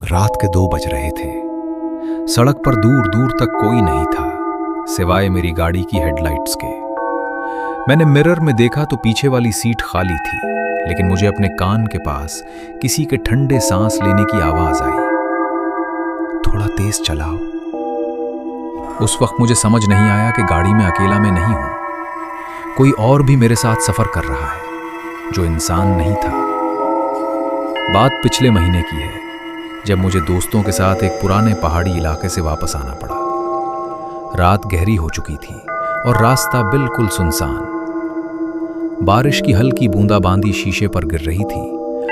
रात के 2 बज रहे थे। सड़क पर दूर दूर तक कोई नहीं था सिवाय मेरी गाड़ी की हेडलाइट्स के। मैंने मिरर में देखा तो पीछे वाली सीट खाली थी, लेकिन मुझे अपने कान के पास किसी के ठंडे सांस लेने की आवाज आई। थोड़ा तेज चलाओ। उस वक्त मुझे समझ नहीं आया कि गाड़ी में अकेला मैं नहीं हूं, कोई और भी मेरे साथ सफर कर रहा है जो इंसान नहीं था। बात पिछले महीने की है, जब मुझे दोस्तों के साथ एक पुराने पहाड़ी इलाके से वापस आना पड़ा। रात गहरी हो चुकी थी और रास्ता बिल्कुल सुनसान। बारिश की हल्की बूंदाबांदी शीशे पर गिर रही थी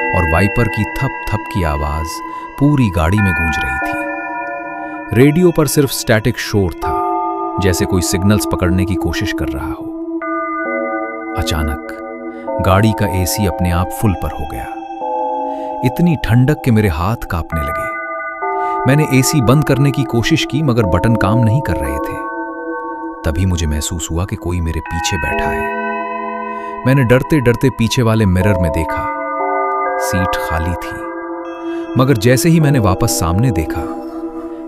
और वाइपर की थप थप की आवाज पूरी गाड़ी में गूंज रही थी। रेडियो पर सिर्फ स्टैटिक शोर था, जैसे कोई सिग्नल्स पकड़ने की कोशिश कर रहा हो। अचानक गाड़ी का एसी अपने आप फुल पर हो गया। इतनी ठंडक के मेरे हाथ कांपने लगे। मैंने एसी बंद करने की कोशिश की, मगर बटन काम नहीं कर रहे थे। तभी मुझे महसूस हुआ कि कोई मेरे पीछे बैठा है। मैंने डरते डरते पीछे वाले मिरर में देखा। सीट खाली थी, मगर जैसे ही मैंने वापस सामने देखा,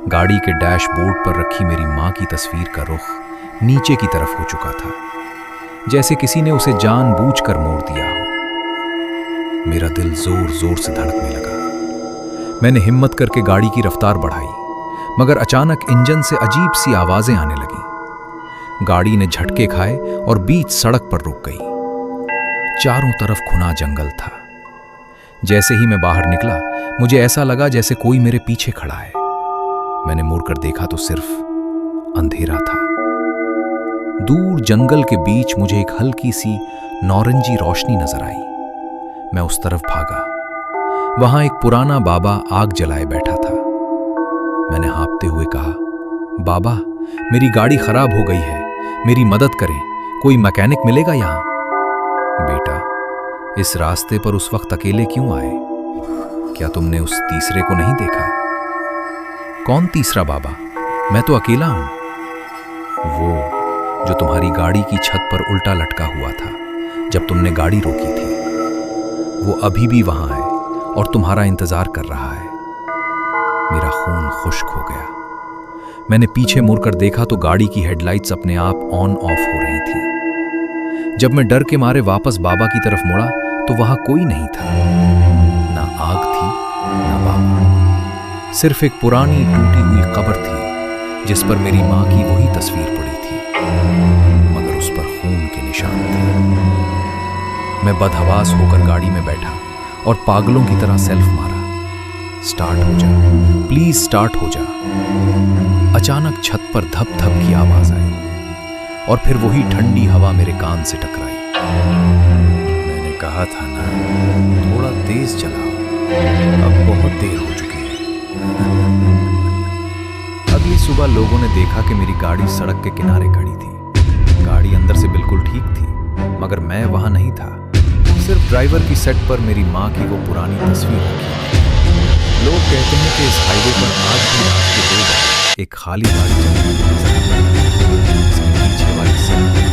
गाड़ी के डैशबोर्ड पर रखी मेरी मां की तस्वीर का रुख नीचे की तरफ हो चुका था, जैसे किसी ने उसे जानबूझकर मोड़ दिया हो। मेरा दिल जोर जोर से धड़कने लगा। मैंने हिम्मत करके गाड़ी की रफ्तार बढ़ाई, मगर अचानक इंजन से अजीब सी आवाजें आने लगीं। गाड़ी ने झटके खाए और बीच सड़क पर रुक गई। चारों तरफ घना जंगल था। जैसे ही मैं बाहर निकला, मुझे ऐसा लगा जैसे कोई मेरे पीछे खड़ा है। मैंने मुड़कर देखा तो सिर्फ अंधेरा था। दूर जंगल के बीच मुझे एक हल्की सी नारंगी रोशनी नजर आई। मैं उस तरफ भागा। वहां एक पुराना बाबा आग जलाए बैठा था। मैंने हाँफते हुए कहा, बाबा, मेरी गाड़ी खराब हो गई है, मेरी मदद करें, कोई मैकेनिक मिलेगा यहाँ? बेटा, इस रास्ते पर उस वक्त अकेले क्यों आए? क्या तुमने उस तीसरे को नहीं देखा? कौन तीसरा बाबा? मैं तो अकेला हूं। वो जो तुम्हारी गाड़ी की छत पर उल्टा लटका हुआ था जब तुमने गाड़ी रोकी थी, वो अभी भी वहां है और तुम्हारा इंतजार कर रहा है। मेरा खून खुश्क हो गया। मैंने पीछे मुड़कर देखा तो गाड़ी की हेडलाइट्स अपने आप ऑन ऑफ हो रही थी। जब मैं डर के मारे वापस बाबा की तरफ मुड़ा तो वहां कोई नहीं था। ना आग थी, ना बाबा। सिर्फ एक पुरानी टूटी हुई कब्र थी जिस पर मेरी मां की वही तस्वीर पड़ी थी, मगर उस पर खून के निशान थे। मैं बदहवास होकर गाड़ी में बैठा और पागलों की तरह सेल्फ मारा। स्टार्ट हो जा, प्लीज स्टार्ट हो जा। अचानक छत पर धप धप की आवाज आई और फिर वही ठंडी हवा मेरे कान से टकराई। मैंने कहा था ना, थोड़ा तेज चलाओ, अब बहुत देर हो चुकी है। अगली सुबह लोगों ने देखा कि मेरी गाड़ी सड़क के किनारे खड़ी थी। गाड़ी अंदर से बिल्कुल ठीक थी, मगर मैं वहां नहीं था। सिर्फ ड्राइवर की सेट पर मेरी मां की वो पुरानी तस्वीर रखी। लोग कहते हैं कि इस हाईवे पर आज भी रात के 2 बजे एक खाली गाड़ी चलती है। इसके पीछे वाली सड़क